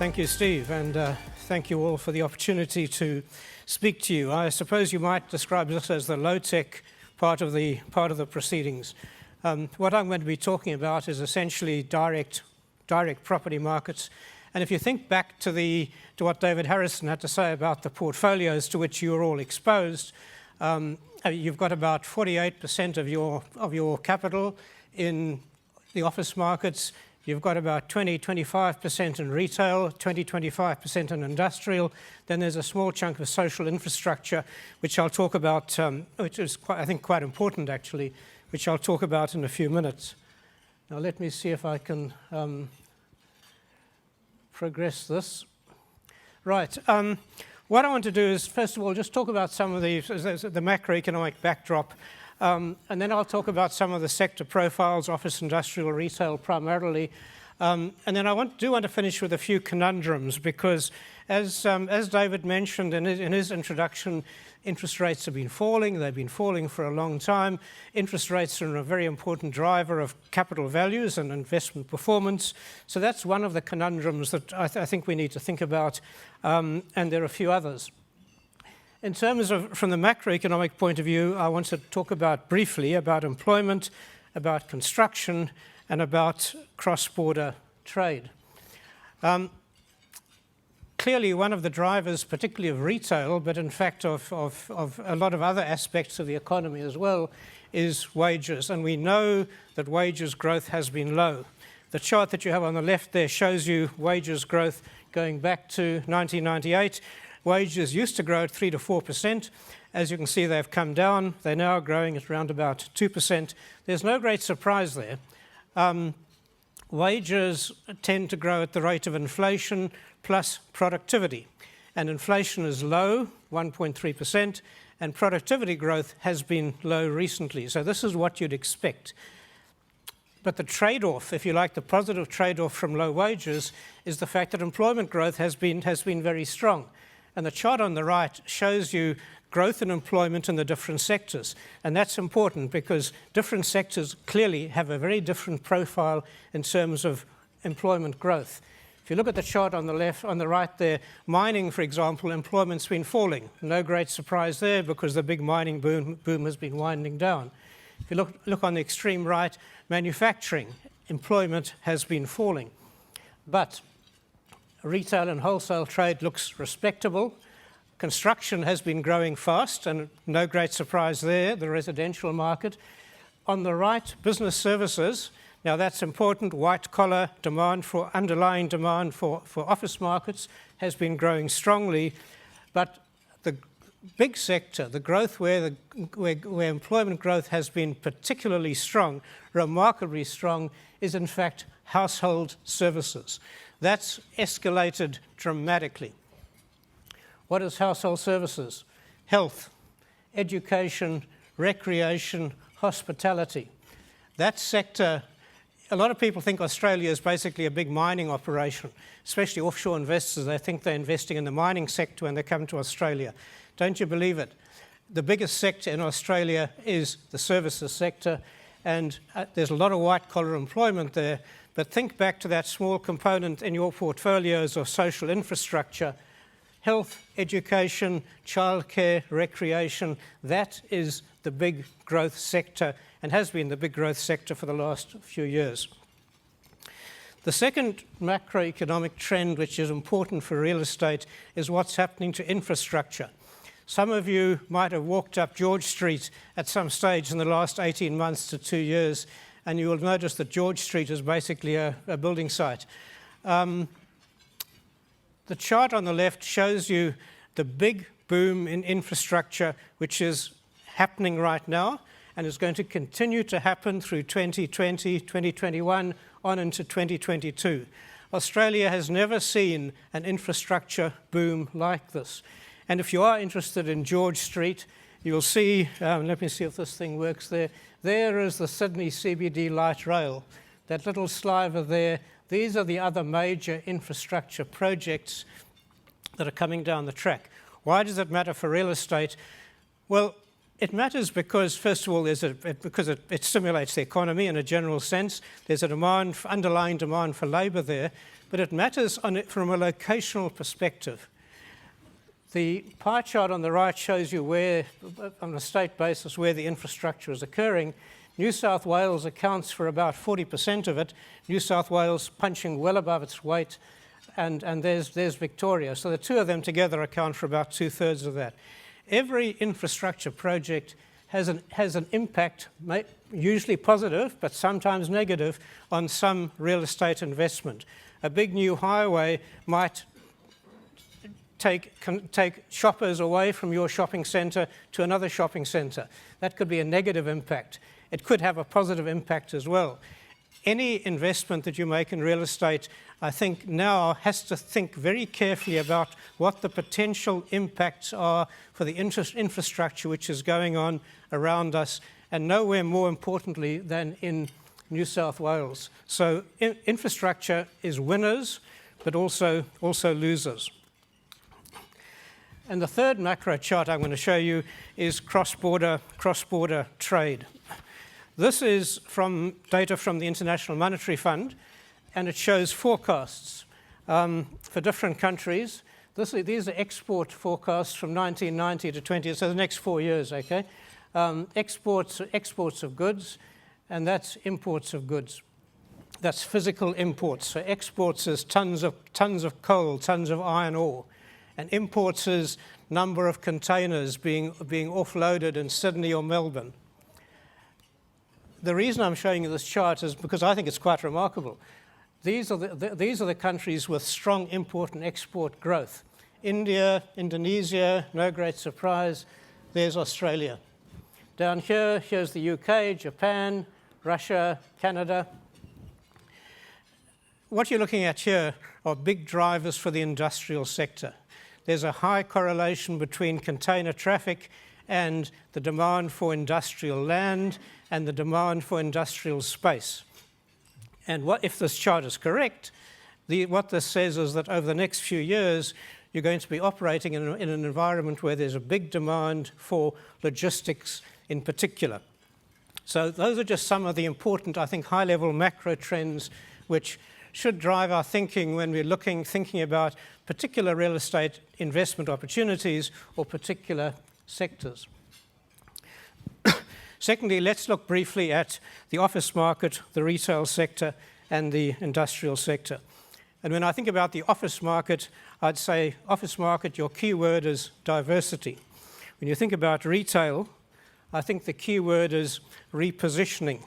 Thank you, Steve, and thank you all for the opportunity to speak to you. I suppose you might describe this as the low-tech part of the proceedings. What I'm going to be talking about is essentially direct property markets. And if you think back to what David Harrison had to say about the portfolios to which you're all exposed, you've got about 48% of your capital in the office markets. You've got about 25% in retail, 25% in industrial. Then there's a small chunk of social infrastructure, which I'll talk about, which is I think quite important actually, which I'll talk about in a few minutes. Now let me see if I can progress this. Right. What I want to do is, first of all, just talk about some of the macroeconomic backdrop. And then I'll talk about some of the sector profiles, office, industrial, retail primarily. And then I do want to finish with a few conundrums because, as David mentioned in his introduction, interest rates have been falling. They've been falling for a long time. Interest rates are a very important driver of capital values and investment performance. So that's one of the conundrums that I think we need to think about, and there are a few others. In terms of, from the macroeconomic point of view, I want to talk briefly about employment, about construction, and about cross-border trade. Clearly, one of the drivers, particularly of retail, but in fact of a lot of other aspects of the economy as well, is wages. And we know that wages growth has been low. The chart that you have on the left there shows you wages growth going back to 1998. Wages used to grow at 3 to 4%. As you can see, they've come down. They're now growing at around about 2%. There's no great surprise there. Wages tend to grow at the rate of inflation plus productivity. And inflation is low, 1.3%, and productivity growth has been low recently. So this is what you'd expect. But the trade-off, if you like, the positive trade-off from low wages is the fact that employment growth has been very strong. And the chart on the right shows you growth in employment in the different sectors. And that's important because different sectors clearly have a very different profile in terms of employment growth. If you look at the chart on the left, on the right there, mining, for example, employment's been falling. No great surprise there because the big mining boom has been winding down. If you look on the extreme right, manufacturing, employment has been falling. But retail and wholesale trade looks respectable. Construction has been growing fast, and no great surprise there, the residential market. On the right, business services. Now that's important. White-collar demand underlying demand for office markets has been growing strongly. But the big sector, the growth where employment growth has been particularly strong, remarkably strong, is in fact household services. That's escalated dramatically. What is household services? Health, education, recreation, hospitality. That sector, a lot of people think Australia is basically a big mining operation, especially offshore investors. They think they're investing in the mining sector when they come to Australia. Don't you believe it? The biggest sector in Australia is the services sector, and there's a lot of white-collar employment there. But think back to that small component in your portfolios of social infrastructure, health, education, childcare, recreation. That is the big growth sector and has been the big growth sector for the last few years. The second macroeconomic trend, which is important for real estate, is what's happening to infrastructure. Some of you might have walked up George Street at some stage in the last 18 months to 2 years, and you will notice that George Street is basically a building site. The chart on the left shows you the big boom in infrastructure, which is happening right now, and is going to continue to happen through 2020, 2021, on into 2022. Australia has never seen an infrastructure boom like this. And if you are interested in George Street, you'll see, let me see if this thing works there. There is the Sydney CBD light rail. That little sliver there, these are the other major infrastructure projects that are coming down the track. Why does it matter for real estate? Well, it matters because, first of all, because it stimulates the economy in a general sense. There's a underlying demand for labour there. but it matters from a locational perspective. The pie chart on the right shows you where, on a state basis, where the infrastructure is occurring. New South Wales accounts for about 40% of it. New South Wales punching well above its weight, and there's Victoria. So the two of them together account for about 2/3 of that. Every infrastructure project has an impact, usually positive, but sometimes negative, on some real estate investment. A big new highway might take shoppers away from your shopping centre to another shopping centre. That could be a negative impact. It could have a positive impact as well. Any investment that you make in real estate, I think now has to think very carefully about what the potential impacts are for the infrastructure which is going on around us, and nowhere more importantly than in New South Wales. So infrastructure is winners, but also losers. And the third macro chart I'm going to show you is cross-border trade. This is from data from the International Monetary Fund, and it shows forecasts for different countries. These are export forecasts from 1990 to 20, so the next 4 years, okay? Exports of goods, and that's imports of goods. That's physical imports. So exports is tons of coal, tons of iron ore, and imports is number of containers being offloaded in Sydney or Melbourne. The reason I'm showing you this chart is because I think it's quite remarkable. These are the countries with strong import and export growth. India, Indonesia, no great surprise. There's Australia. Down here's the UK, Japan, Russia, Canada. What you're looking at here are big drivers for the industrial sector. There's a high correlation between container traffic and the demand for industrial land and the demand for industrial space. And if this chart is correct, what this says is that over the next few years, you're going to be operating in an environment where there's a big demand for logistics in particular. So those are just some of the important, I think, high-level macro trends which should drive our thinking when we're thinking about particular real estate investment opportunities or particular sectors. Secondly, let's look briefly at the office market, the retail sector, and the industrial sector. And when I think about the office market, I'd say office market, your key word is diversity. When you think about retail, I think the key word is repositioning.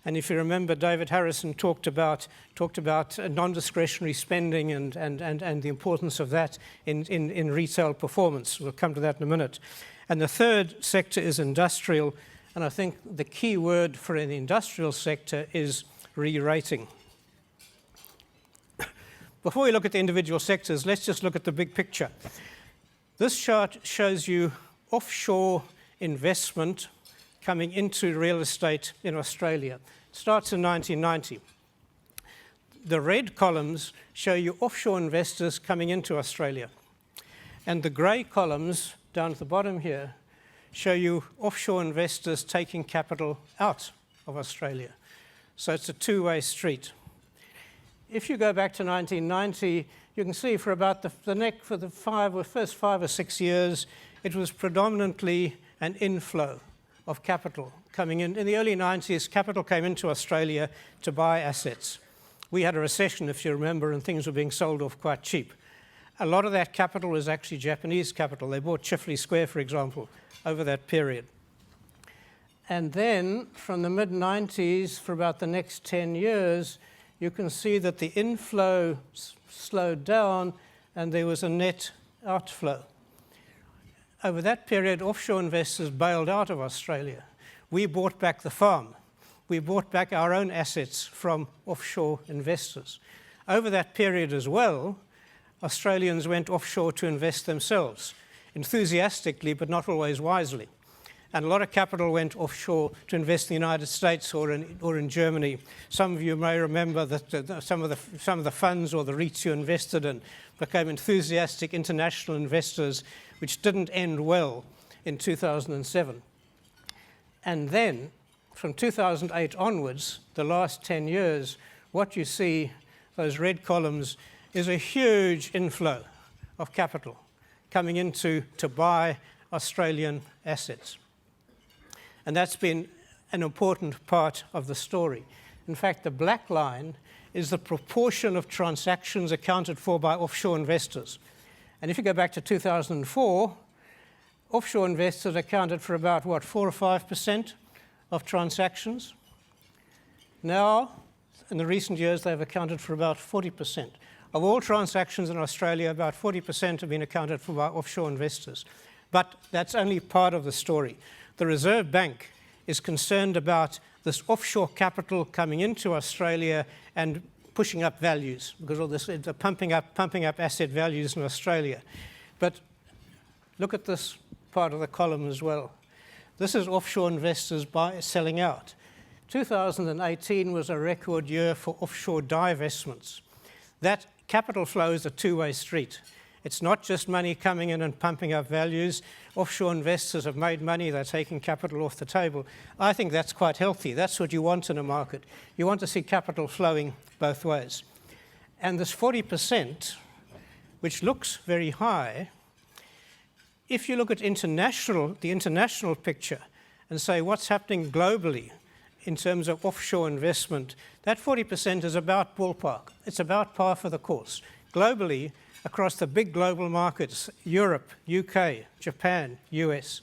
And if you remember, David Harrison talked about non-discretionary spending and the importance of that in retail performance. We'll come to that in a minute. And the third sector is industrial. And I think the key word for the industrial sector is re-rating. Before we look at the individual sectors, let's just look at the big picture. This chart shows you offshore investment coming into real estate in Australia. It starts in 1990. The red columns show you offshore investors coming into Australia. And the grey columns down at the bottom here show you offshore investors taking capital out of Australia. So it's a two-way street. If you go back to 1990, you can see for about the first 5 or 6 years, it was predominantly an inflow of capital coming in. In the early 90s, capital came into Australia to buy assets. We had a recession, if you remember, and things were being sold off quite cheap. A lot of that capital was actually Japanese capital. They bought Chifley Square, for example, over that period. And then from the mid-90s for about the next 10 years, you can see that the inflow slowed down and there was a net outflow. Over that period, offshore investors bailed out of Australia. We bought back the farm. We bought back our own assets from offshore investors. Over that period as well, Australians went offshore to invest themselves, enthusiastically but not always wisely. And a lot of capital went offshore to invest in the United States or in Germany. Some of you may remember that some of the funds or the REITs you invested in became enthusiastic international investors, which didn't end well in 2007. And then, from 2008 onwards, the last 10 years, what you see, those red columns, is a huge inflow of capital coming in to buy Australian assets. And that's been an important part of the story. In fact, the black line is the proportion of transactions accounted for by offshore investors. And if you go back to 2004, offshore investors accounted for about, 4 or 5% of transactions. Now, in the recent years, they've accounted for about 40%. Of all transactions in Australia, about 40% have been accounted for by offshore investors. But that's only part of the story. The Reserve Bank is concerned about this offshore capital coming into Australia and pushing up values, because all this pumping up asset values in Australia. But look at this part of the column as well. This is offshore investors selling out. 2018 was a record year for offshore divestments. That capital flow is a two-way street. It's not just money coming in and pumping up values. Offshore investors have made money, they're taking capital off the table. I think that's quite healthy. That's what you want in a market. You want to see capital flowing both ways. And this 40%, which looks very high, if you look at the international picture and say what's happening globally in terms of offshore investment, that 40% is about ballpark. It's about par for the course. Globally, across the big global markets, Europe, UK, Japan, US,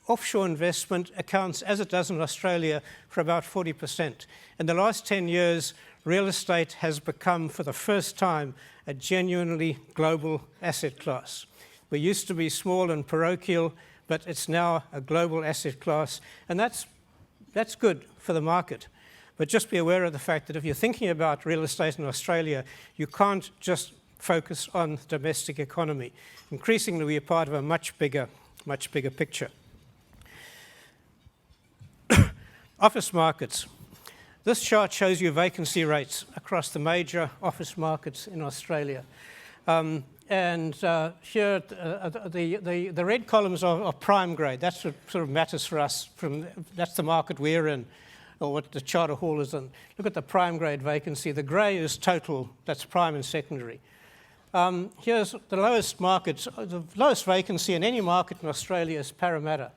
offshore investment accounts, as it does in Australia, for about 40%. In the last 10 years, real estate has become, for the first time, a genuinely global asset class. We used to be small and parochial, but it's now a global asset class, and that's good for the market. But just be aware of the fact that if you're thinking about real estate in Australia, you can't just focus on the domestic economy. Increasingly, we are part of a much bigger picture. Office markets. This chart shows you vacancy rates across the major office markets in Australia. Here, the red columns are prime grade. That's what sort of matters for us. That's the market we're in, or what the Charter Hall is in. Look at the prime grade vacancy. The grey is total. That's prime and secondary. Here's the lowest markets. The lowest vacancy in any market in Australia is Parramatta.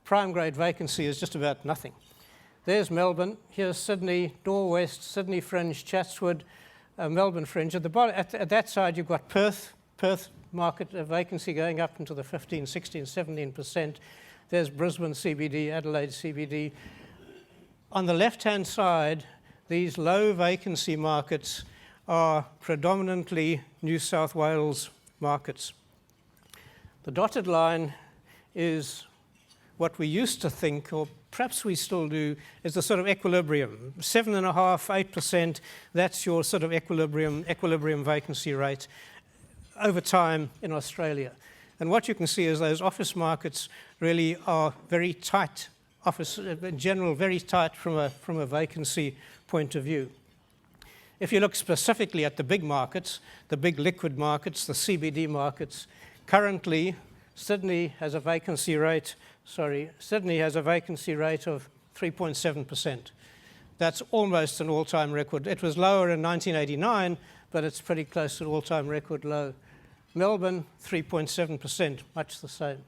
Prime grade vacancy is just about nothing. There's Melbourne. Here's Sydney, Dore West, Sydney Fringe, Chatswood, Melbourne Fringe. At the bottom, at that side, you've got Perth market vacancy going up into the 15, 16, 17%. There's Brisbane CBD, Adelaide CBD. On the left-hand side, these low vacancy markets are predominantly New South Wales markets. The dotted line is what we used to think, or perhaps we still do, is the sort of equilibrium. 7.5%, 8%, that's your sort of equilibrium vacancy rate over time in Australia. And what you can see is those office markets really are very tight, in general, very tight from a vacancy point of view. If you look specifically at the big markets, the big liquid markets, the CBD markets, currently Sydney has a vacancy rate of 3.7%. That's almost an all-time record. It was lower in 1989, but it's pretty close to an all-time record low. Melbourne, 3.7%, much the same.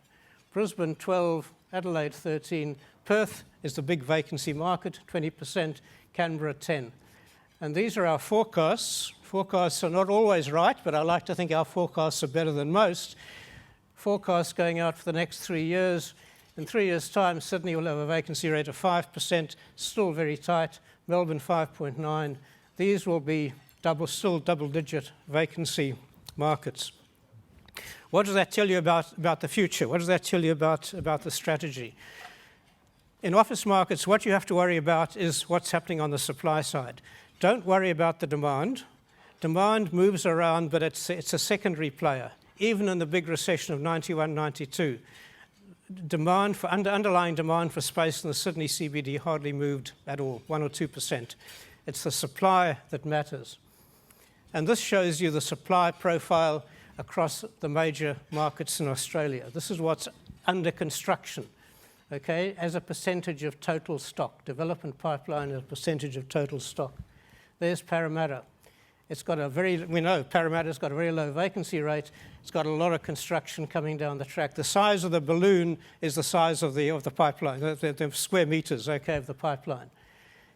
Brisbane, 12, Adelaide, 13. Perth is the big vacancy market, 20%, Canberra, 10. And these are our forecasts. Forecasts are not always right, but I like to think our forecasts are better than most. Forecasts going out for the next 3 years. In 3 years' time, Sydney will have a vacancy rate of 5%, still very tight. Melbourne, 5.9. These will be still double-digit vacancy markets. What does that tell you about the future? What does that tell you about the strategy? In office markets, what you have to worry about is what's happening on the supply side. Don't worry about the demand. Demand moves around, but it's a secondary player. Even in the big recession of 91, 92, underlying demand for space in the Sydney CBD hardly moved at all, 1 or 2%. It's the supply that matters. And this shows you the supply profile across the major markets in Australia. This is what's under construction, okay, as a percentage of total stock. Development pipeline as a percentage of total stock. There's Parramatta. It's got a very, we know Parramatta's got a very low vacancy rate. It's got a lot of construction coming down the track. The size of the balloon is the size of the pipeline, the square meters, okay, of the pipeline.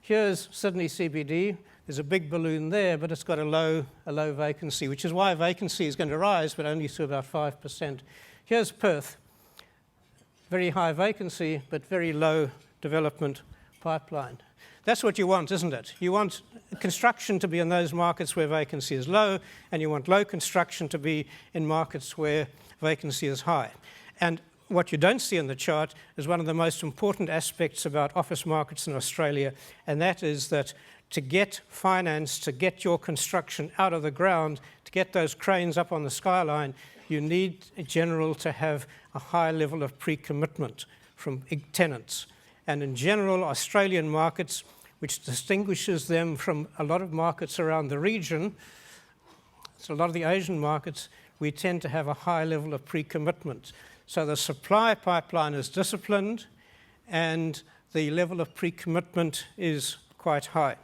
Here's Sydney CBD. There's a big balloon there, but it's got a low vacancy, which is why vacancy is going to rise, but only to about 5%. Here's Perth. Very high vacancy, but very low development pipeline. That's what you want, isn't it? You want construction to be in those markets where vacancy is low, and you want low construction to be in markets where vacancy is high. And what you don't see in the chart is one of the most important aspects about office markets in Australia, and that is that to get finance, to get your construction out of the ground, to get those cranes up on the skyline, you need, in general, to have a high level of pre-commitment from tenants. And in general, Australian markets, which distinguishes them from a lot of markets around the region, so a lot of the Asian markets, we tend to have a high level of pre-commitment. So the supply pipeline is disciplined, and the level of pre-commitment is quite high.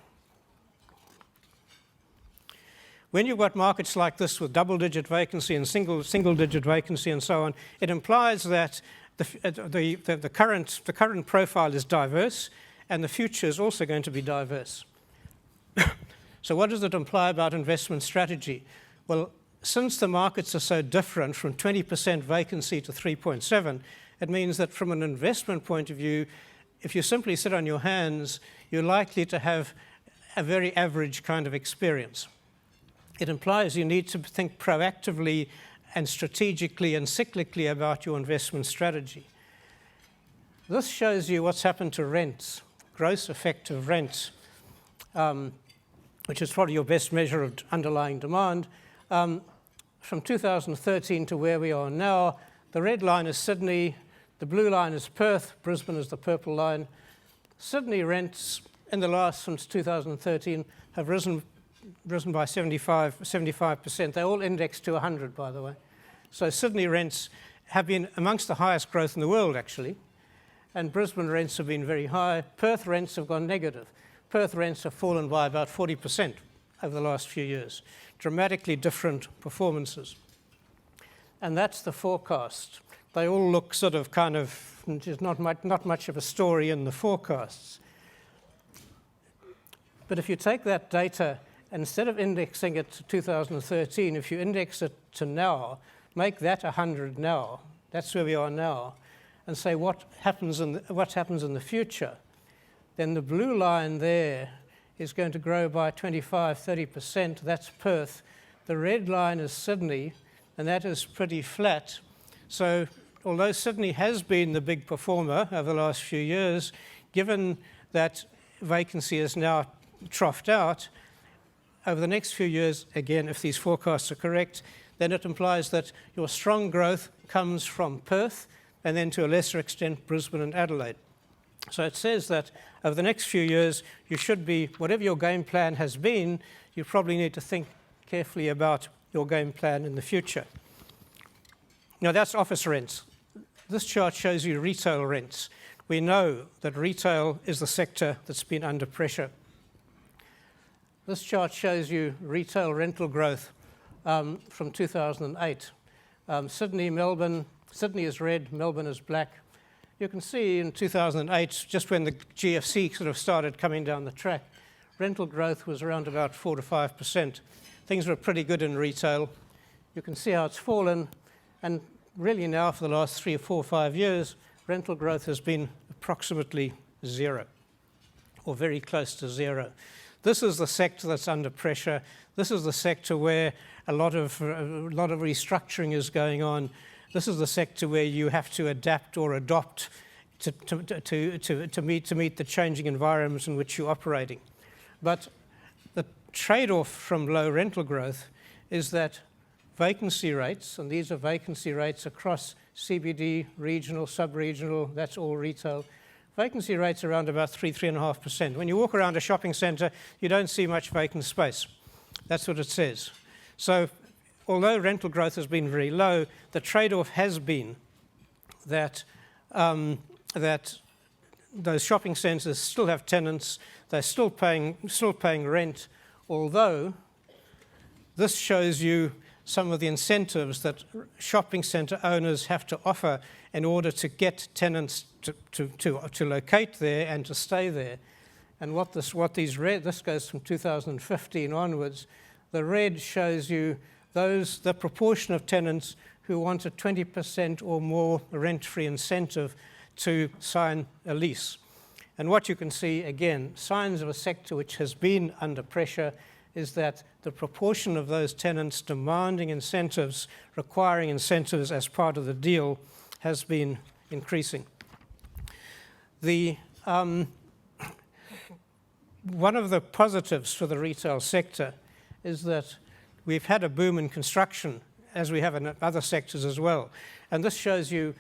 When you've got markets like this with double-digit vacancy and single-digit vacancy and so on, it implies that the current profile is diverse, and the future is also going to be diverse. So what does it imply about investment strategy? Well, since the markets are so different from 20% vacancy to 3.7, it means that from an investment point of view, if you simply sit on your hands, you're likely to have a very average kind of experience. It implies you need to think proactively and strategically and cyclically about your investment strategy. This shows you what's happened to rents, gross effective rents, which is probably your best measure of underlying demand. From 2013 to where we are now, the red line is Sydney, the blue line is Perth, Brisbane is the purple line. Sydney rents in the last, since 2013, have risen by 75%. They're all indexed to 100, by the way. So Sydney rents have been amongst the highest growth in the world, actually, and Brisbane rents have been very high. Perth rents have gone negative. Perth rents have fallen by about 40% over the last few years. Dramatically different performances. And that's the forecast. They all look sort of kind of, there's not much of a story in the forecasts. But if you take that data, instead of indexing it to 2013, if you index it to now, make that 100 now, that's where we are now, and say what happens in the future, then the blue line there is going to grow by 25-30%. That's Perth. The red line is Sydney, and that is pretty flat. So although Sydney has been the big performer over the last few years, given that vacancy is now troughed out, over the next few years, again, if these forecasts are correct, then it implies that your strong growth comes from Perth and then to a lesser extent Brisbane and Adelaide. So it says that over the next few years, you should be, whatever your game plan has been, you probably need to think carefully about your game plan in the future. Now that's office rents. This chart shows you retail rents. We know that retail is the sector that's been under pressure. This chart shows you retail rental growth from 2008. Sydney, Melbourne, Sydney is red, Melbourne is black. You can see in 2008, just when the GFC sort of started coming down the track, rental growth was around about 4 to 5%. Things were pretty good in retail. You can see how it's fallen, and really now for the last 3 or 4 or 5 years, rental growth has been approximately zero, or very close to zero. This is the sector that's under pressure. This is the sector where a lot of restructuring is going on. This is the sector where you have to adapt or adopt to meet the changing environments in which you're operating. But the trade-off from low rental growth is that vacancy rates, and these are vacancy rates across CBD, regional, sub-regional, that's all retail, vacancy rates are around about 3.5%. When you walk around a shopping centre, you don't see much vacant space. That's what it says. So although rental growth has been very low, the trade-off has been that those shopping centres still have tenants, they're still paying rent, although This shows you some of the incentives that shopping centre owners have to offer in order to get tenants to locate there and to stay there. And this goes from 2015 onwards. The red shows you the proportion of tenants who want a 20% or more rent-free incentive to sign a lease. And what you can see, again, signs of a sector which has been under pressure, is that the proportion of those tenants demanding incentives, requiring incentives as part of the deal, has been increasing. One of the positives for the retail sector is that we've had a boom in construction, as we have in other sectors as well. And this shows you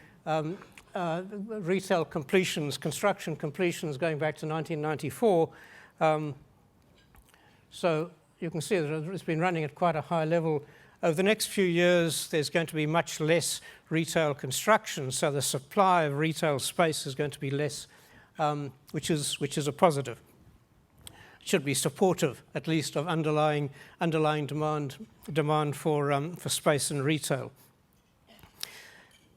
retail completions, construction completions going back to 1994. So you can see that it's been running at quite a high level. Over the next few years, there's going to be much less retail construction, so the supply of retail space is going to be less, which is a positive. It should be supportive, at least, of underlying demand for space in retail.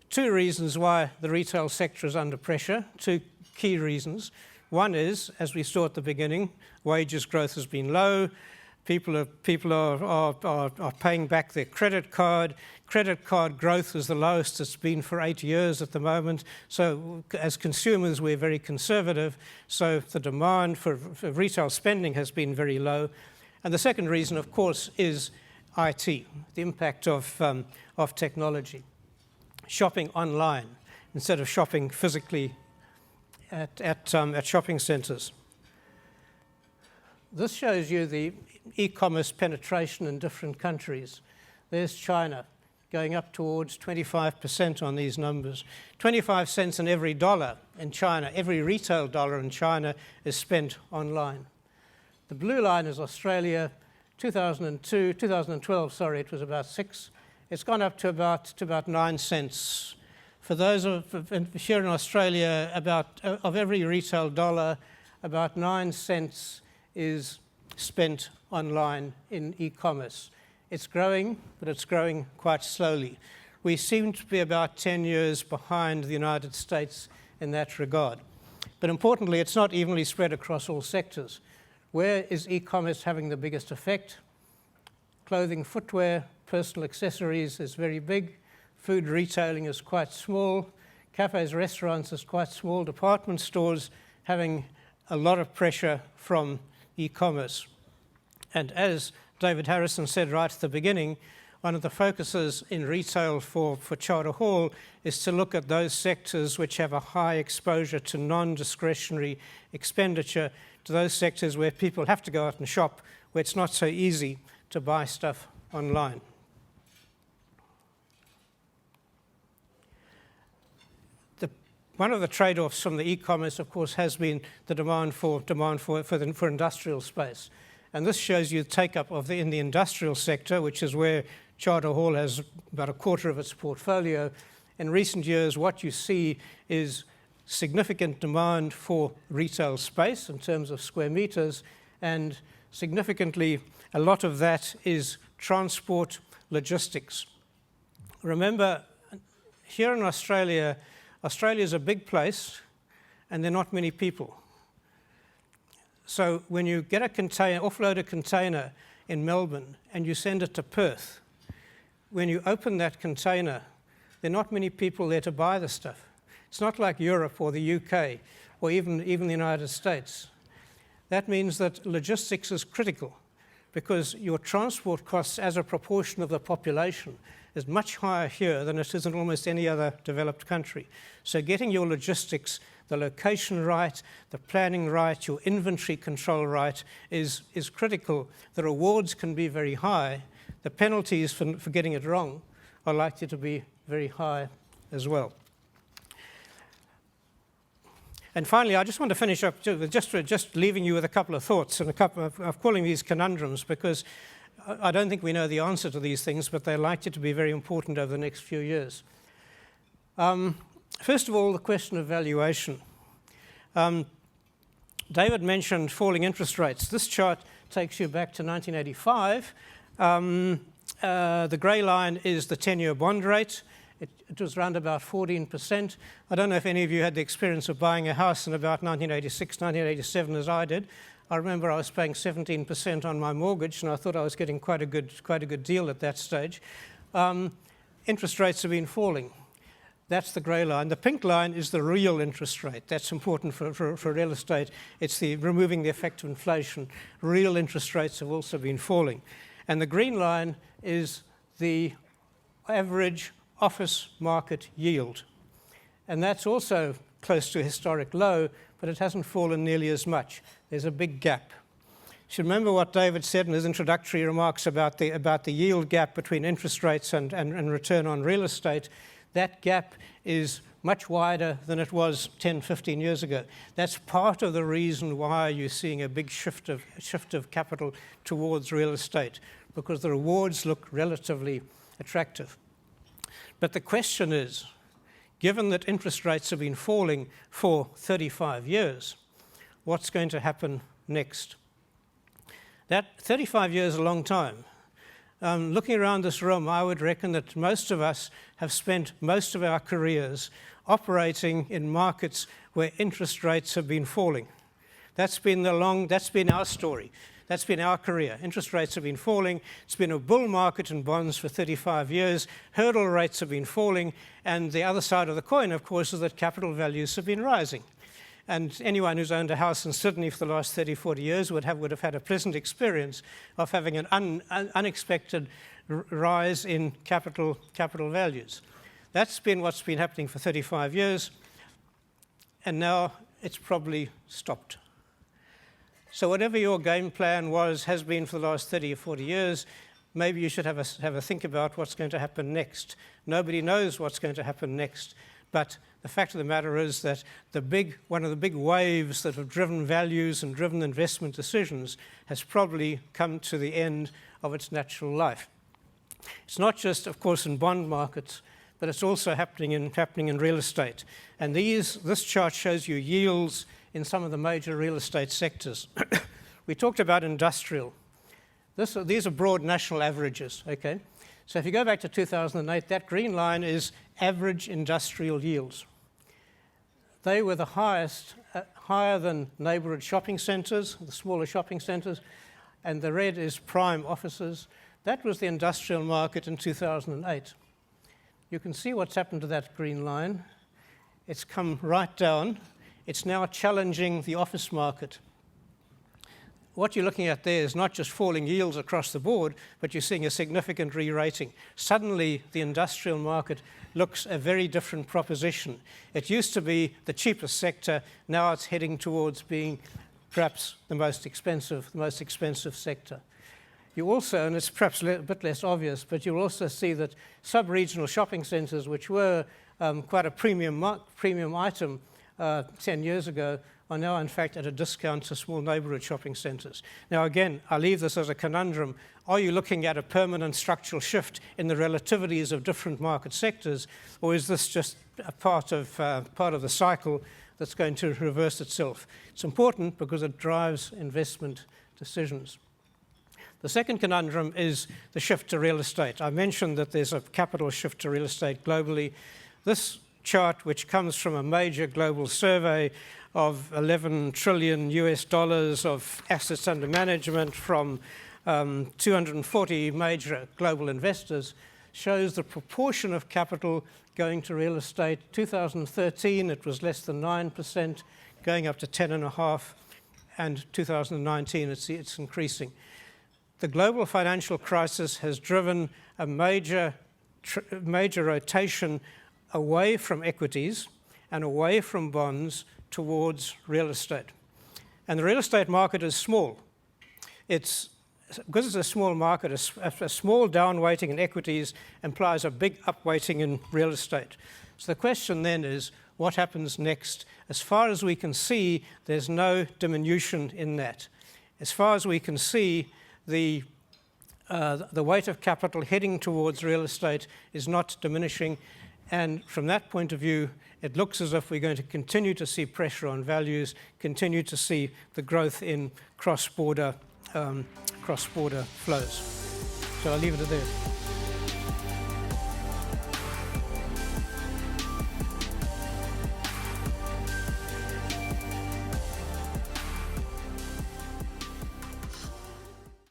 Two reasons why the retail sector is under pressure, two key reasons. One is, as we saw at the beginning, wages growth has been low. People are paying back their credit card. Credit card growth is the lowest it's been for 8 years at the moment. So as consumers, we're very conservative. So the demand for retail spending has been very low. And the second reason, of course, is IT, the impact of technology. Shopping online instead of shopping physically at shopping centres. This shows you the e-commerce penetration in different countries. There's China, going up towards 25% on these numbers. 25 cents in every dollar in China, every retail dollar in China is spent online. The blue line is Australia. 2012, sorry, it was about 6. It's gone up to about 9 cents. For those here in Australia, of every retail dollar, about 9 cents is spent online in e-commerce. It's growing, but it's growing quite slowly. We seem to be about 10 years behind the United States in that regard. But importantly, it's not evenly spread across all sectors. Where is e-commerce having the biggest effect? Clothing, footwear, personal accessories is very big. Food retailing is quite small. Cafes, restaurants is quite small. Department stores having a lot of pressure from e-commerce. And as David Harrison said right at the beginning, one of the focuses in retail for Charter Hall is to look at those sectors which have a high exposure to non-discretionary expenditure, to those sectors where people have to go out and shop, where it's not so easy to buy stuff online. One of the trade-offs from the e-commerce, of course, has been the demand for industrial space. And this shows you the take-up in the industrial sector, which is where Charter Hall has about a quarter of its portfolio. In recent years, what you see is significant demand for retail space in terms of square meters, and significantly, a lot of that is transport logistics. Remember, here in Australia, Australia is a big place, and there are not many people. So when you get a container, offload a container in Melbourne, and you send it to Perth, when you open that container, there are not many people there to buy the stuff. It's not like Europe or the UK or even the United States. That means that logistics is critical, because your transport costs as a proportion of the population is much higher here than it is in almost any other developed country. So getting your logistics, the location right, the planning right, your inventory control right is critical. The rewards can be very high. The penalties for getting it wrong are likely to be very high as well. And finally, I just want to finish up with just leaving you with a couple of thoughts and a couple of calling these conundrums, because I don't think we know the answer to these things, but they're likely to be very important over the next few years. First of all, the question of valuation. David mentioned falling interest rates. This chart takes you back to 1985, The grey line is the 10-year bond rate. It was around about 14%. I don't know if any of you had the experience of buying a house in about 1986, 1987, as I did. I remember I was paying 17% on my mortgage, and I thought I was getting quite a good deal at that stage. Interest rates have been falling. That's the grey line. The pink line is the real interest rate. That's important for real estate. It's removing the effect of inflation. Real interest rates have also been falling. And the green line is the average office market yield. And that's also close to a historic low, but it hasn't fallen nearly as much. There's a big gap. You should remember what David said in his introductory remarks about the yield gap between interest rates and return on real estate. That gap is much wider than it was 10, 15 years ago. That's part of the reason why you're seeing a big shift of capital towards real estate, because the rewards look relatively attractive. But the question is, given that interest rates have been falling for 35 years, what's going to happen next? That 35 years is a long time. Looking around this room, I would reckon that most of us have spent most of our careers operating in markets where interest rates have been falling. That's been our story. That's been our career. Interest rates have been falling. It's been a bull market in bonds for 35 years. Hurdle rates have been falling. And the other side of the coin, of course, is that capital values have been rising. And anyone who's owned a house in Sydney for the last 30, 40 years would have had a pleasant experience of having an unexpected rise in capital values. That's been what's been happening for 35 years. And now it's probably stopped. So whatever your game plan has been for the last 30 or 40 years, maybe you should have a think about what's going to happen next. Nobody knows what's going to happen next, but the fact of the matter is that one of the big waves that have driven values and driven investment decisions has probably come to the end of its natural life. It's not just, of course, in bond markets, but it's also happening in real estate. And this chart shows you yields in some of the major real estate sectors. We talked about industrial. These are broad national averages, okay? So if you go back to 2008, that green line is average industrial yields. They were the highest, higher than neighbourhood shopping centres, the smaller shopping centres, and the red is prime offices. That was the industrial market in 2008. You can see what's happened to that green line. It's come right down. It's now challenging the office market. What you're looking at there is not just falling yields across the board, but you're seeing a significant re-rating. Suddenly, the industrial market looks a very different proposition. It used to be the cheapest sector. Now it's heading towards being perhaps the most expensive sector. You also, and it's perhaps a bit less obvious, but you'll also see that sub-regional shopping centres, which were quite a premium item 10 years ago, are now in fact at a discount to small neighbourhood shopping centres. Now again, I leave this as a conundrum. Are you looking at a permanent structural shift in the relativities of different market sectors, or is this just a part of the cycle that's going to reverse itself? It's important because it drives investment decisions. The second conundrum is the shift to real estate. I mentioned that there's a capital shift to real estate globally. This chart, which comes from a major global survey of $11 trillion of assets under management from 240 major global investors, shows the proportion of capital going to real estate. 2013, it was less than 9%, going up to 10.5%, and 2019, it's increasing. The global financial crisis has driven a major rotation away from equities and away from bonds towards real estate. And the real estate market is small. Because it's a small market, a small down-weighting in equities implies a big up-weighting in real estate. So the question then is, what happens next? As far as we can see, there's no diminution in that. As far as we can see, the weight of capital heading towards real estate is not diminishing. And from that point of view, it looks as if we're going to continue to see pressure on values, continue to see the growth in cross-border flows. So I'll leave it at there.